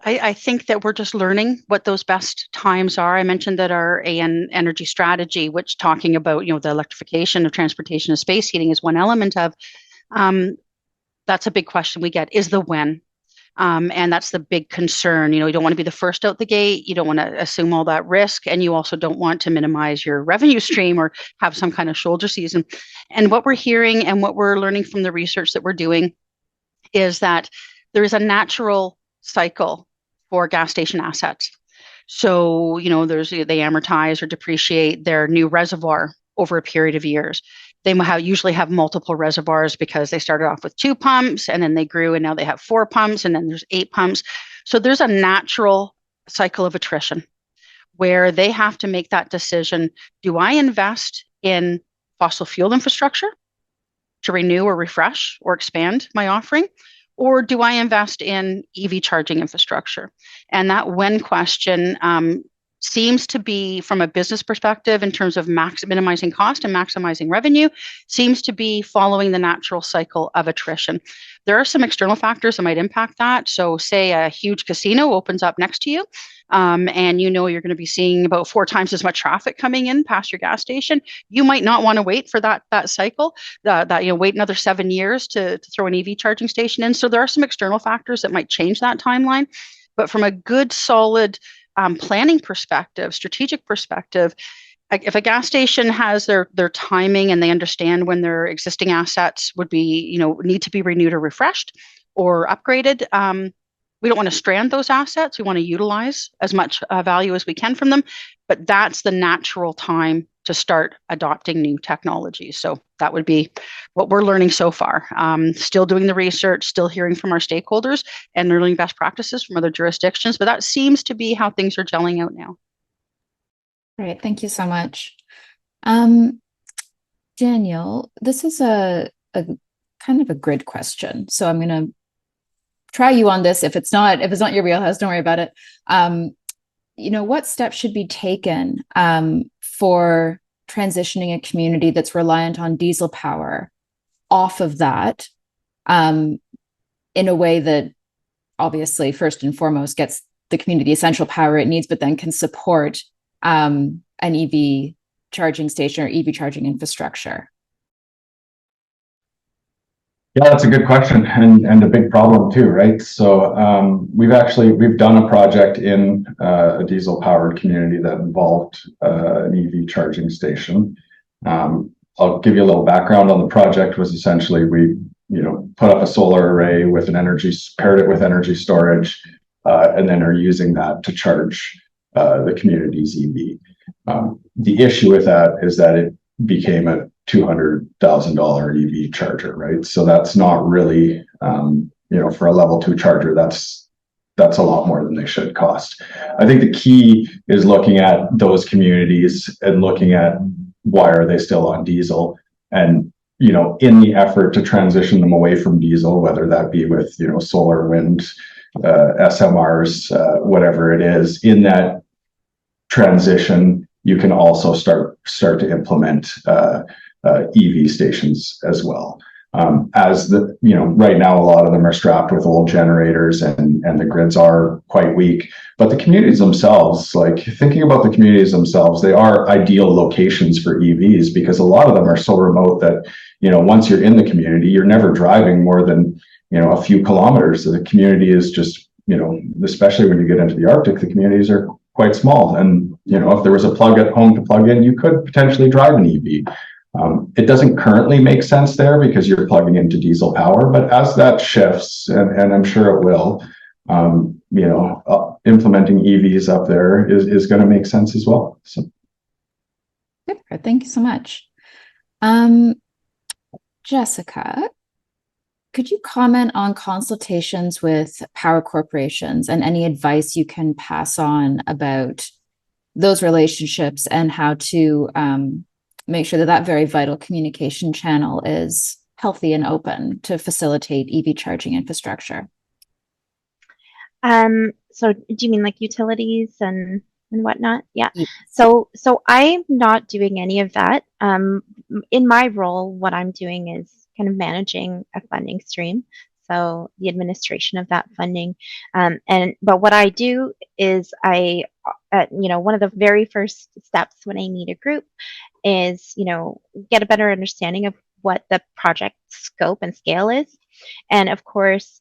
I think that we're just learning what those best times are. I mentioned that our AN energy strategy, which talking about, the electrification of transportation and space heating is one element of. That's a big question we get, is the when. And that's the big concern. You don't want to be the first out the gate. You don't want to assume all that risk. And you also don't want to minimize your revenue stream or have some kind of shoulder season. And what we're hearing and what we're learning from the research that we're doing is that there is a natural cycle for gas station assets. So, they amortize or depreciate their new reservoir over a period of years. They usually have multiple reservoirs because they started off with 2 pumps and then they grew and now they have 4 pumps and then there's 8 pumps. So there's a natural cycle of attrition where they have to make that decision. Do I invest in fossil fuel infrastructure to renew or refresh or expand my offering? or do I invest in EV charging infrastructure? And that when question seems to be, from a business perspective, in terms of minimizing cost and maximizing revenue, seems to be following the natural cycle of attrition. There are some external factors that might impact that. So say a huge casino opens up next to you, and you know you're going to be seeing about 4 times as much traffic coming in past your gas station. You might not want to wait for that cycle, wait another 7 years to throw an EV charging station in. So there are some external factors that might change that timeline. But from a good, solid planning perspective, strategic perspective, if a gas station has their timing and they understand when their existing assets would be, need to be renewed or refreshed or upgraded, we don't want to strand those assets. We want to utilize as much value as we can from them, but that's the natural time to start adopting new technologies. So that would be what we're learning so far. Still doing the research, still hearing from our stakeholders and learning best practices from other jurisdictions, but that seems to be how things are gelling out now. Great, thank you so much. Daniel, this is a kind of a grid question. So I'm going to try you on this. If it's not your wheelhouse, don't worry about it. What steps should be taken for transitioning a community that's reliant on diesel power off of that in a way that obviously first and foremost gets the community essential power it needs, but then can support an EV charging station or EV charging infrastructure? Yeah, that's a good question and a big problem too, right? So we've done a project in a diesel powered community that involved an EV charging station. I'll give you a little background on the project. Was essentially we put up a solar array with paired it with energy storage, and then are using that to charge the community's EV. The issue with that is that it became a $200,000 EV charger, right? So that's not really, for a level 2 charger, that's a lot more than they should cost. I think the key is looking at those communities and looking at why are they still on diesel, and in the effort to transition them away from diesel, whether that be with solar, wind, SMRs, whatever it is, in that transition, you can also start to implement EV stations as well. Right now, a lot of them are strapped with old generators and the grids are quite weak, but the communities themselves, thinking about the communities themselves, they are ideal locations for EVs because a lot of them are so remote that, once you're in the community, you're never driving more than, a few kilometers. The community is just, especially when you get into the Arctic, the communities are quite small. And, if there was a plug at home to plug in, you could potentially drive an EV. It doesn't currently make sense there because you're plugging into diesel power, but as that shifts, and I'm sure it will, implementing EVs up there is going to make sense as well. So. Super, thank you so much. Jessica, could you comment on consultations with power corporations and any advice you can pass on about those relationships and how to make sure that very vital communication channel is healthy and open to facilitate EV charging infrastructure? So do you mean like utilities and whatnot? Yeah. Yes. So I'm not doing any of that. In my role, what I'm doing is kind of managing a funding stream. So the administration of that funding. But what I do is one of the very first steps when I meet a group is, get a better understanding of what the project scope and scale is. And of course,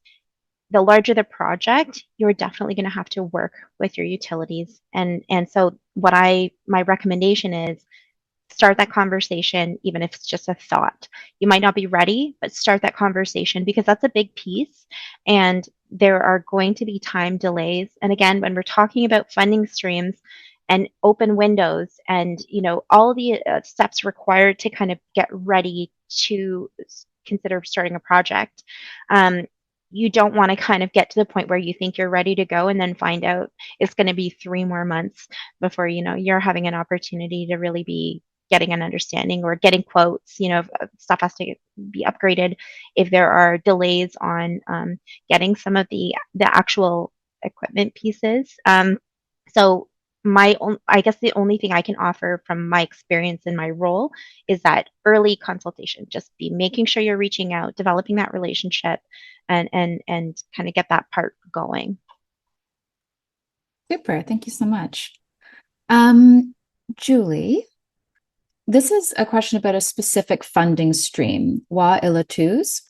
the larger the project, you're definitely going to have to work with your utilities. And so my recommendation is start that conversation, even if it's just a thought. You might not be ready, but start that conversation because that's a big piece. And there are going to be time delays. And again, when we're talking about funding streams and open windows and, all the steps required to kind of get ready to consider starting a project, you don't want to kind of get to the point where you think you're ready to go and then find out it's going to be 3 more months before, you're having an opportunity to really be getting an understanding or getting quotes. Stuff has to be upgraded if there are delays on getting some of the actual equipment pieces. So I guess the only thing I can offer from my experience in my role is that early consultation. Just be making sure you're reaching out, developing that relationship, and kind of get that part going. Super. Thank you so much. Julie, this is a question about a specific funding stream, Wa Ilatus.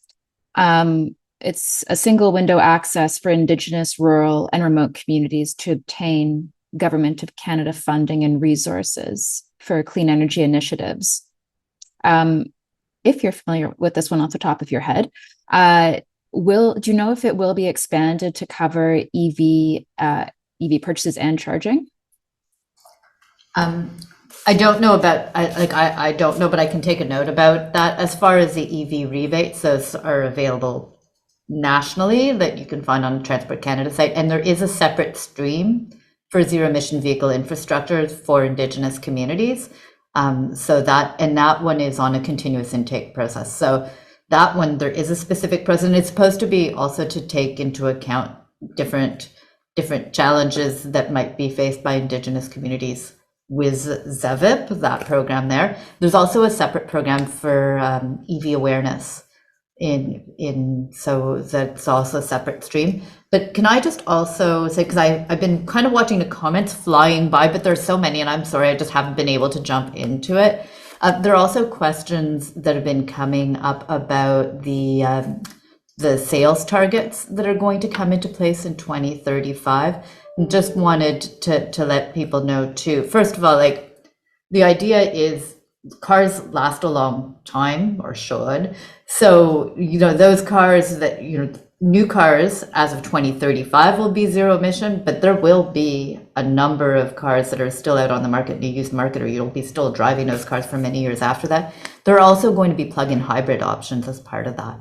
It's a single window access for Indigenous, rural, and remote communities to obtain Government of Canada funding and resources for clean energy initiatives. If you're familiar with this one off the top of your head, do you know if it will be expanded to cover EV purchases and charging? I don't know about, I don't know, but I can take a note about that. As far as the EV rebates, those are available nationally that you can find on the Transport Canada site. And there is a separate stream for zero emission vehicle infrastructure for Indigenous communities. So that one is on a continuous intake process. So that one, there is a specific process, and it's supposed to be also to take into account different challenges that might be faced by Indigenous communities with ZEVIP, that program there. There's also a separate program for EV awareness so that's also a separate stream. But can I just also say, because I've been kind of watching the comments flying by, but there's so many, and I'm sorry, I just haven't been able to jump into it. There are also questions that have been coming up about the sales targets that are going to come into place in 2035. And just wanted to let people know too. First of all, the idea is cars last a long time, or should. So, those cars that, new cars as of 2035 will be zero emission, but there will be a number of cars that are still out on the market, the used market, or you'll be still driving those cars for many years after that. There are also going to be plug-in hybrid options as part of that.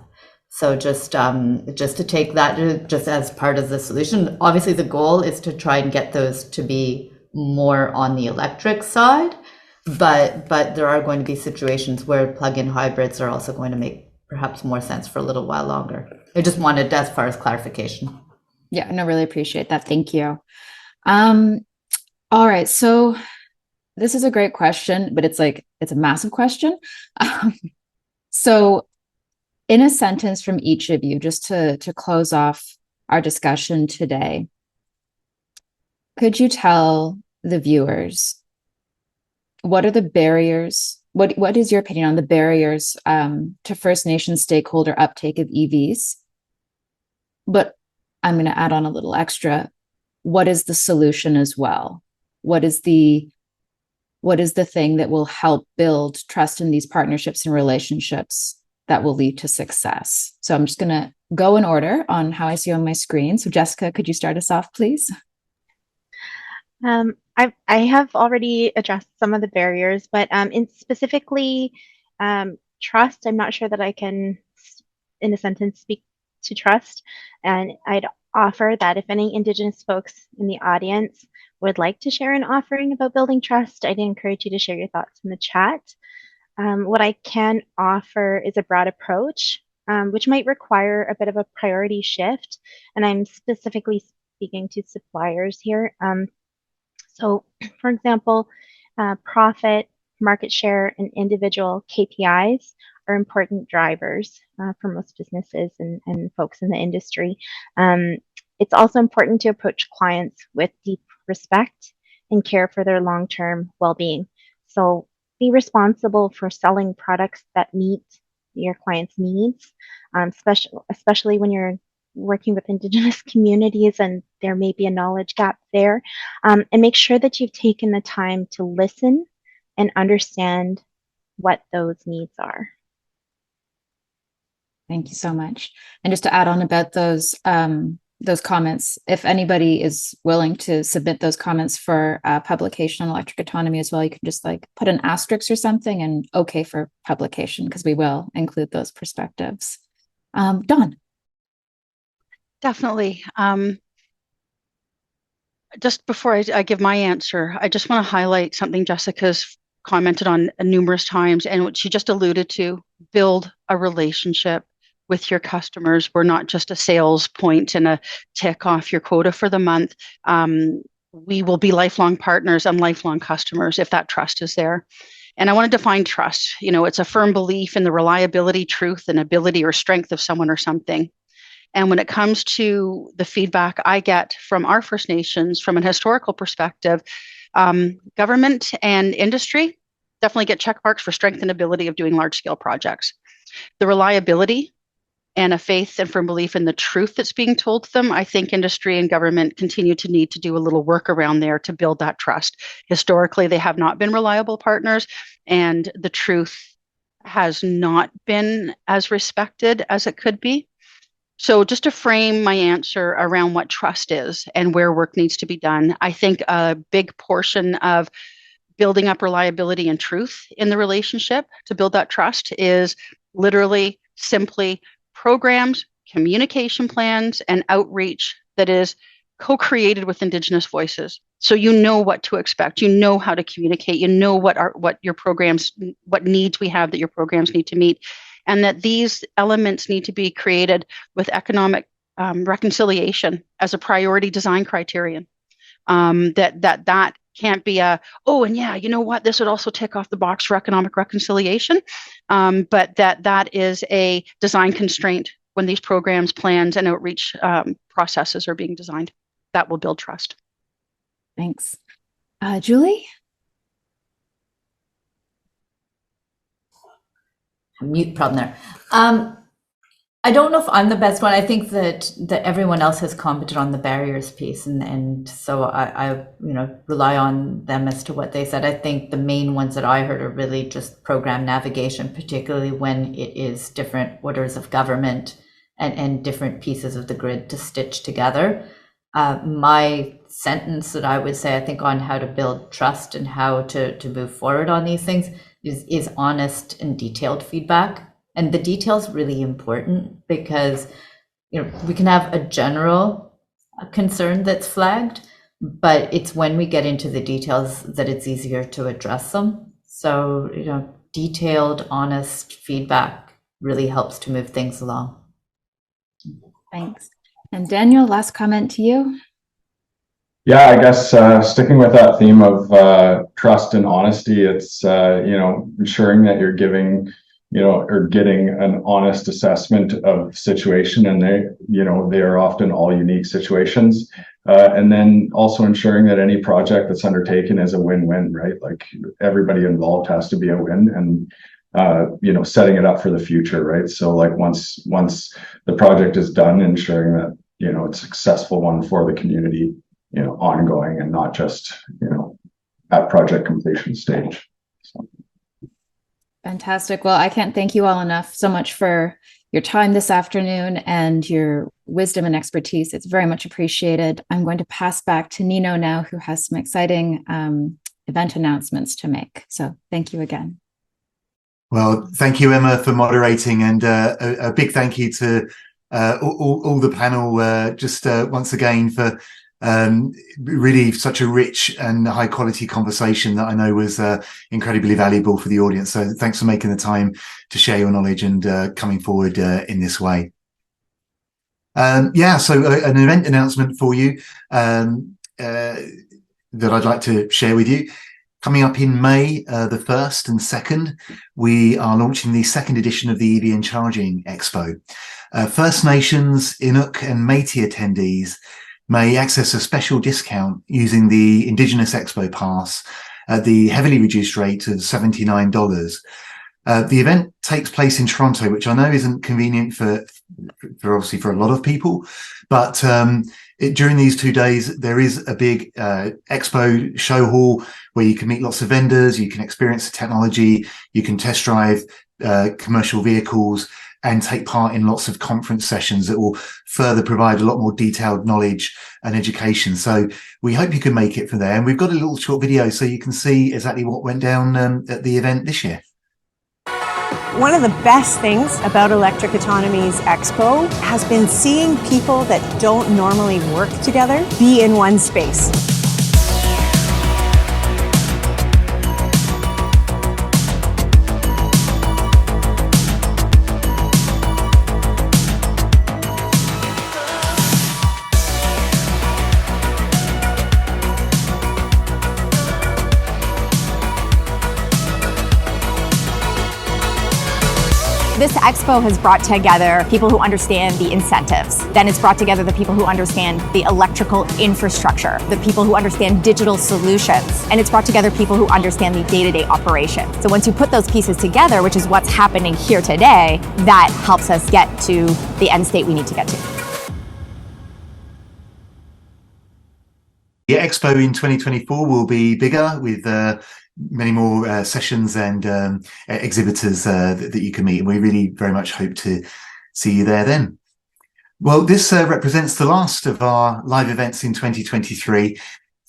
So just to take that just as part of the solution. Obviously, the goal is to try and get those to be more on the electric side, but there are going to be situations where plug-in hybrids are also going to make perhaps more sense for a little while longer. I just wanted as far as clarification. Yeah, no, really appreciate that. Thank you. All right, so this is a great question, but it's a massive question. So in a sentence from each of you, just to close off our discussion today, could you tell the viewers what are the barriers? What is your opinion on the barriers to First Nations stakeholder uptake of EVs? But I'm going to add on a little extra. What is the solution as well? What is the thing that will help build trust in these partnerships and relationships that will lead to success? So I'm just going to go in order on how I see on my screen. So Jessica, could you start us off, please? I have already addressed some of the barriers, but in specifically trust, I'm not sure that I can, in a sentence, speak to trust. And I'd offer that if any Indigenous folks in the audience would like to share an offering about building trust, I'd encourage you to share your thoughts in the chat. What I can offer is a broad approach, which might require a bit of a priority shift. And I'm specifically speaking to suppliers here. So, for example, profit, market share, and individual KPIs are important drivers for most businesses and folks in the industry. It's also important to approach clients with deep respect and care for their long-term well-being. So be responsible for selling products that meet your clients' needs, especially when you're working with Indigenous communities and there may be a knowledge gap there. And make sure that you've taken the time to listen and understand what those needs are. Thank you so much. And just to add on about those comments, if anybody is willing to submit those comments for publication on electric autonomy as well, you can just put an asterisk or something and okay for publication, because we will include those perspectives. Dawn. Definitely. Just before I give my answer, I just want to highlight something Jessica's commented on numerous times, and what she just alluded to, build a relationship with your customers. We're not just a sales point and a tick off your quota for the month. We will be lifelong partners and lifelong customers if that trust is there. And I want to define trust. It's a firm belief in the reliability, truth, and ability or strength of someone or something. And when it comes to the feedback I get from our First Nations, from an historical perspective, government and industry definitely get check marks for strength and ability of doing large scale projects. The reliability and a faith and firm belief in the truth that's being told to them, I think industry and government continue to need to do a little work around there to build that trust. Historically, they have not been reliable partners, and the truth has not been as respected as it could be. So just to frame my answer around what trust is and where work needs to be done, I think a big portion of building up reliability and truth in the relationship to build that trust is literally simply programs, communication plans, and outreach that is co-created with Indigenous voices. So you know what to expect, you know how to communicate, you know what your programs, what needs we have that your programs need to meet, and that these elements need to be created with economic reconciliation as a priority design criterion. That can't be you know what, this would also tick off the box for economic reconciliation, but that is a design constraint when these programs, plans, and outreach processes are being designed. That will build trust. Thanks. Julie? Mute problem there. I don't know if I'm the best one. I think that everyone else has commented on the barriers piece, and so I rely on them as to what they said. I think the main ones that I heard are really just program navigation, particularly when it is different orders of government and different pieces of the grid to stitch together. My sentence that I would say, I think, on how to build trust and how to move forward on these things is honest and detailed feedback. And the detail is really important because we can have a general concern that's flagged, but it's when we get into the details that it's easier to address them. So detailed, honest feedback really helps to move things along. Thanks. And Daniel, last comment to you. Yeah, I guess sticking with that theme of trust and honesty, it's ensuring that you're giving or getting an honest assessment of situation, and they are often all unique situations. And then also ensuring that any project that's undertaken is a win-win, right? Like everybody involved has to be a win, and setting it up for the future, right? So like once the project is done, ensuring that it's a successful one for the community, ongoing, and not just at project completion stage. So. Fantastic. Well, I can't thank you all enough so much for your time this afternoon and your wisdom and expertise. It's very much appreciated. I'm going to pass back to Nino now, who has some exciting event announcements to make. So thank you again. Well, thank you, Emma, for moderating, and a big thank you to all the panel once again for really such a rich and high quality conversation that I know was incredibly valuable for the audience. So thanks for making the time to share your knowledge and coming forward in this way. So an event announcement for you that I'd like to share with you. Coming up in May, the 1st and 2nd, we are launching the 2nd edition of the EV and Charging Expo. First Nations, Inuk and Métis attendees may access a special discount using the Indigenous Expo Pass at the heavily reduced rate of $79. The event takes place in Toronto, which I know isn't convenient for obviously for a lot of people, but during these 2 days, there is a big expo show hall where you can meet lots of vendors, you can experience the technology, you can test drive commercial vehicles, and take part in lots of conference sessions that will further provide a lot more detailed knowledge and education. So we hope you can make it for there. And we've got a little short video so you can see exactly what went down at the event this year. One of the best things about Electric Autonomy's Expo has been seeing people that don't normally work together be in one space. This expo has brought together people who understand the incentives. Then it's brought together the people who understand the electrical infrastructure, the people who understand digital solutions, and it's brought together people who understand the day-to-day operation. So once you put those pieces together, which is what's happening here today, that helps us get to the end state we need to get to. The Expo in 2024 will be bigger with many more sessions and exhibitors that you can meet. And we really very much hope to see you there then. Well, this represents the last of our live events in 2023.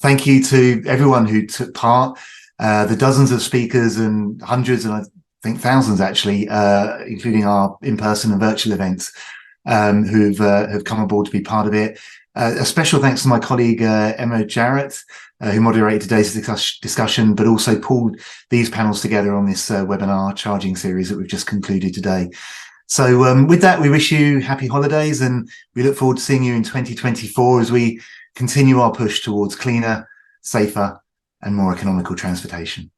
Thank you to everyone who took part, the dozens of speakers and hundreds and I think thousands actually, including our in-person and virtual events, who've come aboard to be part of it. A special thanks to my colleague Emma Jarrett, who moderated today's discussion, but also pulled these panels together on this webinar charging series that we've just concluded today. So with that, we wish you happy holidays, and we look forward to seeing you in 2024 as we continue our push towards cleaner, safer, and more economical transportation.